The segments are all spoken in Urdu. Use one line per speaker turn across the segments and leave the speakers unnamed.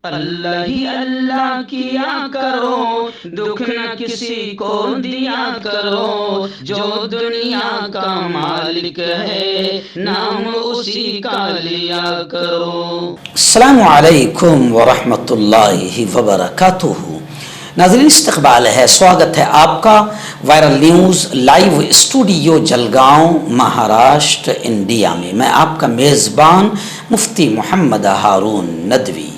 اللہ ہی اللہ کیا کرو، دکھ نہ کسی کو دیا کرو، جو دنیا کا مالک ہے نام اسی کا لیا کرو۔
السلام علیکم ورحمۃ اللہ وبرکاتہ۔ ناظرین، استقبال ہے، سواگت ہے آپ کا viral news live studio Jalgaon Maharashtra India میں۔ میں آپ کا میزبان مفتی محمد ہارون ندوی۔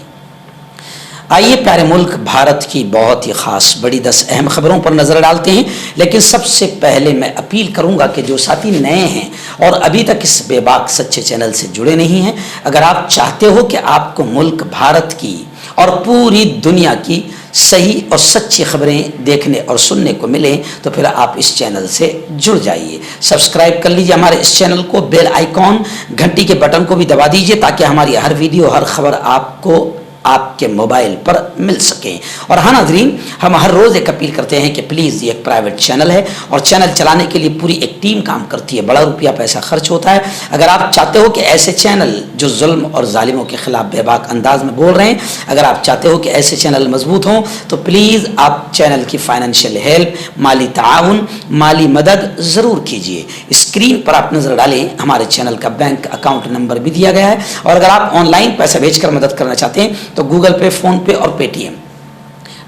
آئیے پیارے ملک بھارت کی بہت ہی خاص بڑی 10 اہم خبروں پر نظر ڈالتے ہیں، لیکن سب سے پہلے میں اپیل کروں گا کہ جو ساتھی نئے ہیں اور ابھی تک اس بے باک سچے چینل سے جڑے نہیں ہیں، اگر آپ چاہتے ہو کہ آپ کو ملک بھارت کی اور پوری دنیا کی صحیح اور سچی خبریں دیکھنے اور سننے کو ملیں تو پھر آپ اس چینل سے جڑ جائیے۔ سبسکرائب کر لیجئے ہمارے اس چینل کو، بیل آئیکن گھنٹی کے بٹن کو بھی دبا دیجئے تاکہ ہماری ہر ویڈیو ہر خبر آپ کو آپ کے موبائل پر مل سکیں۔ اور ہاں ناظرین، ہم ہر روز ایک اپیل کرتے ہیں کہ پلیز یہ ایک پرائیویٹ چینل ہے اور چینل چلانے کے لیے پوری ایک ٹیم کام کرتی ہے، بڑا روپیہ پیسہ خرچ ہوتا ہے۔ اگر آپ چاہتے ہو کہ ایسے چینل جو ظلم اور ظالموں کے خلاف بے باک انداز میں بول رہے ہیں، اگر آپ چاہتے ہو کہ ایسے چینل مضبوط ہوں تو پلیز آپ چینل کی فائنینشیل ہیلپ، مالی تعاون، مالی مدد ضرور کیجیے۔ اسکرین پر آپ نظر ڈالیں، ہمارے چینل کا بینک اکاؤنٹ نمبر بھی دیا گیا ہے، اور اگر آپ آن لائن پیسہ بھیج کر مدد کرنا چاہتے ہیں تو گوگل پے، فون پے اور پے ٹی ایم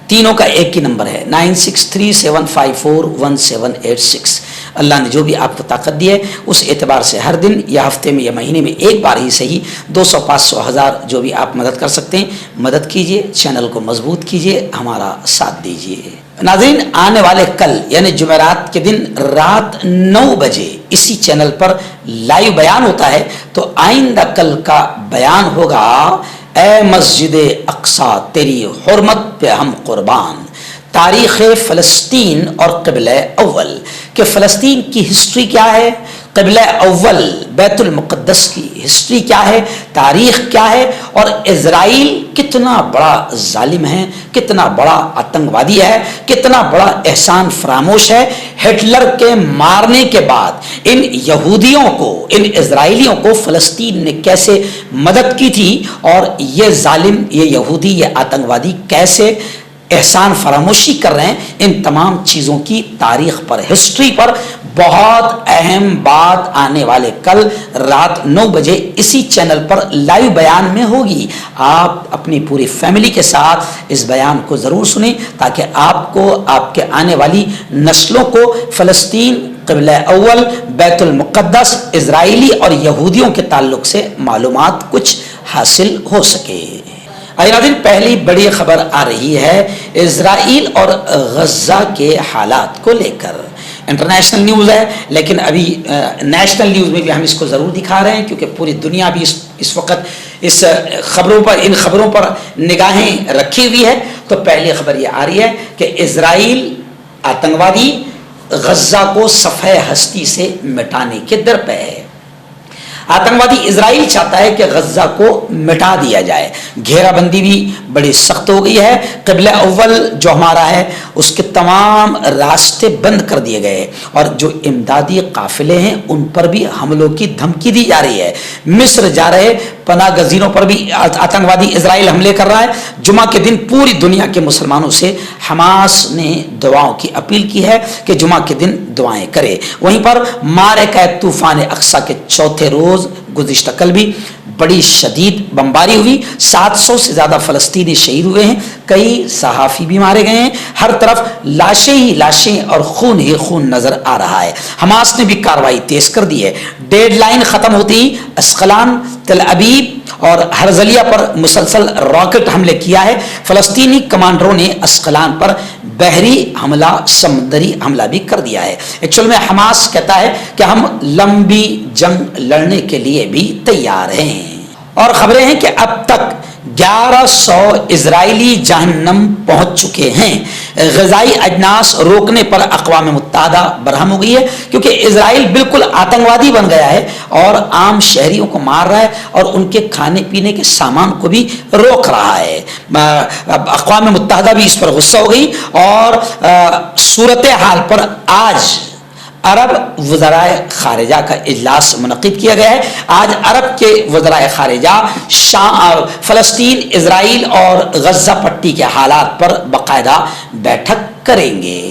تینوں کا ایک ہی نمبر ہے، 9637541786۔ اللہ نے جو بھی آپ کو طاقت دی ہے اس اعتبار سے ہر دن یا ہفتے میں یا مہینے میں ایک بار ہی صحیح 200، 500، 1000 جو بھی آپ مدد کر سکتے ہیں مدد کیجیے، چینل کو مضبوط کیجیے، ہمارا ساتھ دیجیے۔ ناظرین، آنے والے کل یعنی جمعرات کے دن رات 9 بجے اسی چینل پر لائیو بیان ہوتا ہے، تو آئندہ کل کا بیان ہوگا اے مسجد اقصیٰ تیری حرمت پہ ہم قربان، تاریخ فلسطین اور قبلہ اول، کہ فلسطین کی ہسٹری کیا ہے، قبلہ اول بیت المقدس کی ہسٹری کیا ہے، تاریخ کیا ہے، اور اسرائیل کتنا بڑا ظالم ہے، کتنا بڑا آتنکوادی ہے، کتنا بڑا احسان فراموش ہے۔ ہٹلر کے مارنے کے بعد ان یہودیوں کو، ان اسرائیلیوں کو فلسطین نے کیسے مدد کی تھی، اور یہ ظالم، یہ یہودی، یہ آتنکوادی کیسے احسان فراموشی کر رہے ہیں، ان تمام چیزوں کی تاریخ پر، ہسٹری پر بہت اہم بات آنے والے کل رات 9 بجے اسی چینل پر لائیو بیان میں ہوگی۔ آپ اپنی پوری فیملی کے ساتھ اس بیان کو ضرور سنیں تاکہ آپ کو، آپ کے آنے والی نسلوں کو فلسطین، قبلہ اول، بیت المقدس، اسرائیلی اور یہودیوں کے تعلق سے معلومات کچھ حاصل ہو سکے۔ ناظرین، پہلی بڑی خبر آ رہی ہے اسرائیل اور غزہ کے حالات کو لے کر۔ انٹرنیشنل نیوز ہے لیکن ابھی نیشنل نیوز میں بھی ہم اس کو ضرور دکھا رہے ہیں کیونکہ پوری دنیا بھی اس وقت اس خبروں پر، ان خبروں پر نگاہیں رکھی ہوئی ہے۔ تو پہلی خبر یہ آ رہی ہے کہ اسرائیل آتنکوادی غزہ کو صفحہ ہستی سے مٹانے کے در پہ ہے۔ آتنکوادی اسرائیل چاہتا ہے کہ غزہ کو مٹا دیا جائے، گھیرا بندی بھی بڑی سخت ہو گئی ہے، قبلہ اول جو ہمارا ہے اس کے تمام راستے بند کر دیے گئے، اور جو امدادی قافلے ہیں ان پر بھی حملوں کی دھمکی دی جا رہی ہے۔ مصر جا رہے پناہ گزینوں پر بھی آتنکوادی اسرائیل حملے کر رہا ہے۔ جمعہ کے دن پوری دنیا کے مسلمانوں سے حماس نے دعاؤں کی اپیل کی ہے کہ جمعہ کے دن دعائیں کرے۔ وہیں پر معرکہ طوفان اقصیٰ کے چوتھے روز گزشتہ کل بھی بڑی شدید بمباری ہوئی، 700 سے زیادہ فلسطینی شہید ہوئے ہیں، کئی صحافی بھی مارے گئے ہیں، ہر طرف لاشیں ہی لاشیں اور خون ہی خون نظر آ رہا ہے۔ حماس نے بھی کارروائی تیز کر دی ہے۔ ڈیڈ لائن ختم ہوتی ہی اسقلان، تل ابیب اور ہرزلیہ پر مسلسل راکٹ حملے کیا ہے۔ فلسطینی کمانڈروں نے اسقلان پر بحری حملہ، سمندری حملہ بھی کر دیا ہے۔ ایکچوئل میں حماس کہتا ہے کہ ہم لمبی جنگ لڑنے کے لیے بھی تیار ہیں۔ اور خبریں ہیں کہ اب تک 1100 اسرائیلی جہنم پہنچ چکے ہیں۔ غذائی اجناس روکنے پر اقوام متحدہ برہم ہو گئی ہے کیونکہ اسرائیل بالکل آتنکوادی بن گیا ہے اور عام شہریوں کو مار رہا ہے اور ان کے کھانے پینے کے سامان کو بھی روک رہا ہے۔ اقوام متحدہ بھی اس پر غصہ ہو گئی اور صورتحال پر عرب وزرائے خارجہ کا اجلاس منعقد کیا گیا ہے۔ آج عرب کے وزرائے خارجہ فلسطین، اسرائیل اور غزہ پٹی کے حالات پر باقاعدہ بیٹھک کریں گے۔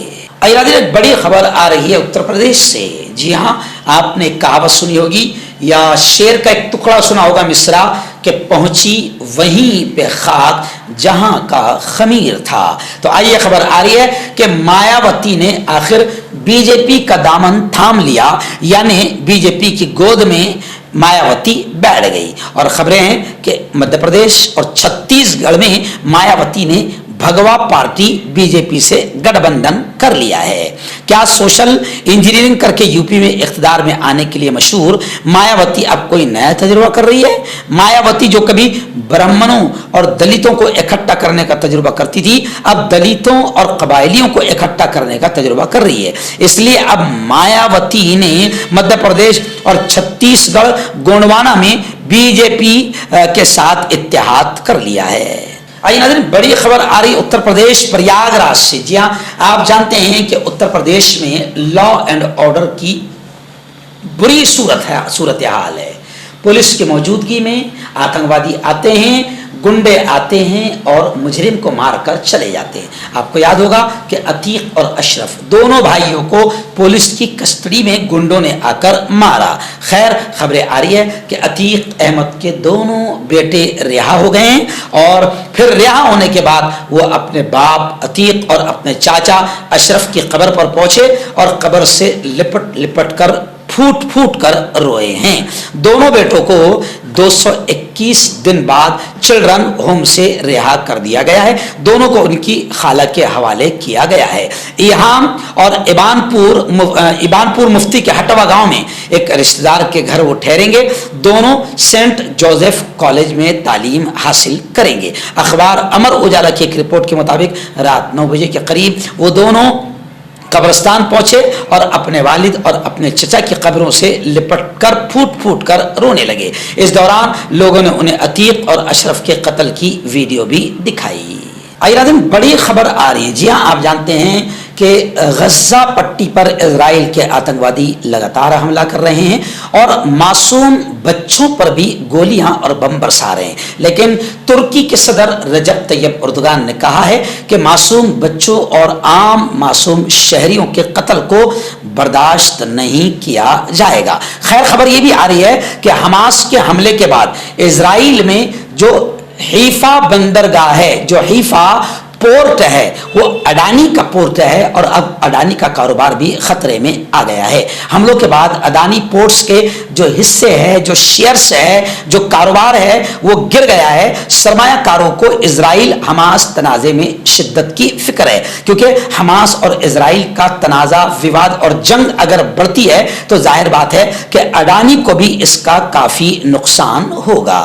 ایک بڑی خبر آ رہی ہے اتر پردیش سے۔ جی ہاں، آپ نے کہاوت سنی ہوگی یا شعر کا ایک ٹکڑا سنا ہوگا مصرع کہ پہنچی وہیں پہ خاک جہاں کا خمیر تھا۔ تو آئیے خبر آ رہی ہے کہ مایاوتی نے آخر بی جے پی کا دامن تھام لیا، یعنی بی جے پی کی گود میں مایاوتی بیٹھ گئی۔ اور خبریں ہیں کہ مدھیہ پردیش اور چھتیس گڑھ میں مایاوتی نے بھگوا پارٹی بی جے پی سے گٹھ بندھن کر لیا ہے۔ کیا سوشل انجینئرنگ کر کے یو پی میں اقتدار میں آنے کے لیے مشہور مایاوتی اب کوئی نیا تجربہ کر رہی ہے؟ مایاوتی جو کبھی برہمنوں اور دلتوں کو اکٹھا کرنے کا تجربہ کرتی تھی، اب دلتوں اور قبائلیوں کو اکٹھا کرنے کا تجربہ کر رہی ہے۔ اس لیے اب مایاوتی نے مدھیہ پردیش اور چھتیس گڑھ گونڈوانا میں بی جے پی کے ساتھ اتحاد کر لیا ہے۔ آئیے ناظرین، بڑی خبر آ رہی اتر پردیش پریاگ راج سے۔ جی ہاں، آپ جانتے ہیں کہ اتر پردیش میں لا اینڈ آرڈر کی بری صورتحال ہے۔ پولیس کی موجودگی میں آتنکوادی آتے ہیں، گنڈے آتے ہیں اور مجرم کو مار کر چلے جاتے ہیں۔ آپ کو یاد ہوگا کہ عتیق اور اشرف دونوں بھائیوں کو پولیس کی کسٹڈی میں گنڈوں نے آ کر مارا۔ خیر، خبریں آ رہی ہے کہ عتیق احمد کے دونوں بیٹے رہا ہو گئے ہیں، اور پھر رہا ہونے کے بعد وہ اپنے باپ عتیق اور اپنے چاچا اشرف کی قبر پر پہنچے اور قبر سے لپٹ لپٹ کر پھوٹ پھوٹ کر روئے ہیں۔ دونوں بیٹوں کو 221 دن بعد چلڈرن ہوم سے رہا کر دیا گیا ہے۔ دونوں کو ان کی خالہ کے حوالے کیا گیا ہے۔ ایہام اور ایبان پور مفتی کے ہٹوا گاؤں میں ایک رشتہ دار کے گھر وہ ٹھہریں گے۔ دونوں سینٹ جوزف کالج میں تعلیم حاصل کریں گے۔ اخبار امر اجالا کی ایک رپورٹ کے مطابق رات 9 بجے کے قریب وہ دونوں قبرستان پہنچے اور اپنے والد اور اپنے چچا کی قبروں سے لپٹ کر پھوٹ پھوٹ کر رونے لگے۔ اس دوران لوگوں نے انہیں عتیق اور اشرف کے قتل کی ویڈیو بھی دکھائی۔ بڑی خبر آ رہی ہے۔ جی ہاں، آپ جانتے ہیں کہ غزہ پٹی پر اسرائیل کے آتنکوادی لگاتار حملہ کر رہے ہیں اور معصوم بچوں پر بھی گولیاں اور بم برسا رہے ہیں، لیکن ترکی کے صدر رجب طیب اردوغان نے کہا ہے کہ معصوم بچوں اور عام معصوم شہریوں کے قتل کو برداشت نہیں کیا جائے گا۔ خیر، خبر یہ بھی آ رہی ہے کہ حماس کے حملے کے بعد اسرائیل میں جو حیفا بندرگاہ ہے، جو حیفا پورٹ ہے، وہ اڈانی کا پورٹ ہے، اور اب اڈانی کا کاروبار بھی خطرے میں آ گیا ہے۔ حملوں کے بعد اڈانی پورٹس کے جو حصے ہیں، جو شیئرز ہے، جو کاروبار ہے، وہ گر گیا ہے۔ سرمایہ کاروں کو اسرائیل حماس تنازع میں شدت کی فکر ہے، کیونکہ حماس اور اسرائیل کا تنازع، وواد اور جنگ اگر بڑھتی ہے تو ظاہر بات ہے کہ اڈانی کو بھی اس کا کافی نقصان ہوگا۔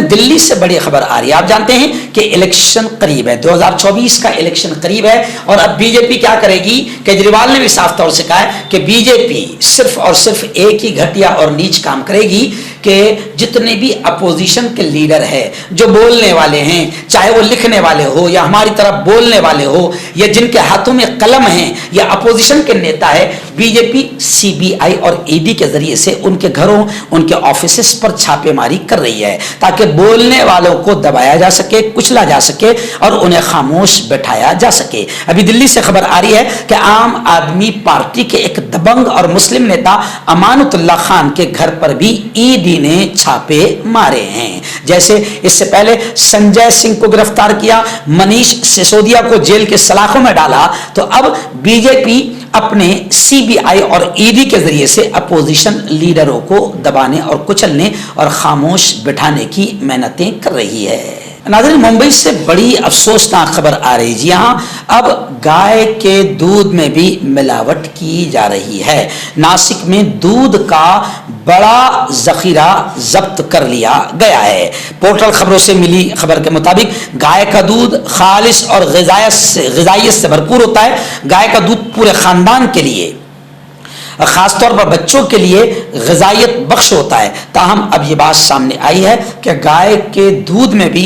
دلی سے بڑی خبر آ رہی ہے۔ آپ جانتے ہیں کہ الیکشن قریب ہے، 2024 کا الیکشن قریب ہے، اور اب بی جے پی کیا کرے گی؟ کیجریوال نے بھی صاف طور سے کہا ہے کہ بی جے پی صرف اور صرف ایک ہی گھٹیا اور نیچ کام کرے گی کہ جتنے بھی اپوزیشن کے لیڈر ہیں، جو بولنے والے ہیں، چاہے وہ لکھنے والے ہو یا ہماری طرف بولنے والے ہو یا جن کے ہاتھوں میں قلم ہیں یا اپوزیشن کے نیتا ہے، بی جے پی سی بی آئی اور ای ڈی کے ذریعے سے ان کے گھروں، ان کے آفیسز پر چھاپے ماری کر رہی ہے، تاکہ بولنے والوں کو دبایا جا سکے، کچلا جا سکے اور انہیں خاموش بٹھایا جا سکے۔ ابھی دلی سے خبر آ رہی ہے کہ عام آدمی پارٹی کے ایک دبنگ اور مسلم نیتا امانت اللہ خان کے گھر پر بھی ای ڈی نے چھاپے مارے ہیں۔ جیسے اس سے پہلے سنجے سنگھ کو گرفتار کیا، منیش سسودیا کو جیل کے سلاخوں میں ڈالا، تو اب بی جے پی اپنے سی بی آئی اور ای ڈی کے ذریعے سے اپوزیشن لیڈروں کو دبانے اور کچلنے اور خاموش بٹھانے کی محنتیں کر رہی ہے۔ ناظرین، ممبئی سے بڑی افسوسناک خبر آ رہی ہے۔ جی ہاں، اب گائے کے دودھ میں بھی ملاوٹ کی جا رہی ہے۔ ناسک میں دودھ کا بڑا ذخیرہ ضبط کر لیا گیا ہے۔ پورٹل خبروں سے ملی خبر کے مطابق گائے کا دودھ خالص اور غذائیت سے بھرپور ہوتا ہے۔ گائے کا دودھ پورے خاندان کے لیے، خاص طور پر بچوں کے لیے غذائیت بخش ہوتا ہے۔ تاہم اب یہ بات سامنے آئی ہے کہ گائے کے دودھ میں بھی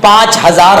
5000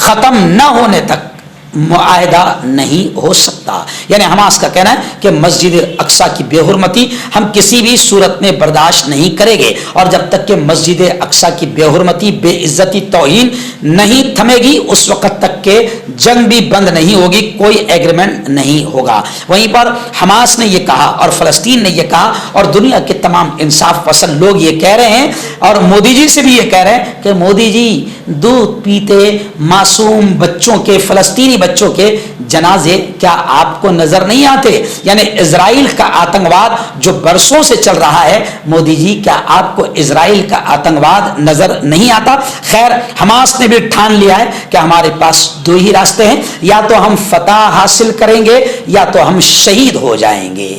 ختم نہ ہونے تک معاہدہ نہیں ہو سکتا. یعنی حماس کا کہنا ہے کہ مسجد اقصی کی بے حرمتی ہم کسی بھی صورت میں برداشت نہیں کریں گے, اور جب تک کہ مسجد اقصی کی بے حرمتی, بے عزتی, توہین نہیں تھمے گی اس وقت تک کہ جنگ بھی بند نہیں ہوگی, کوئی ایگریمنٹ نہیں ہوگا. وہیں پر حماس نے یہ کہا اور فلسطین نے یہ کہا اور دنیا کے تمام انصاف پسند لوگ یہ کہہ رہے ہیں, اور مودی جی سے بھی یہ کہہ رہے ہیں کہ مودی جی دودھ پیتے معصوم بچوں کے, فلسطینی بچوں کے جنازے کیا آپ کو نظر نہیں آتے؟ یعنی اسرائیل کا آتنکواد جو برسوں سے چل رہا ہے, مودی جی کیا آپ کو اسرائیل کا آتنکواد نظر نہیں آتا؟ خیر, حماس نے بھی ٹھان لیا ہے کہ ہمارے پاس دو ہی راستے ہیں, یا تو ہم فتح حاصل کریں گے یا تو ہم شہید ہو جائیں گے.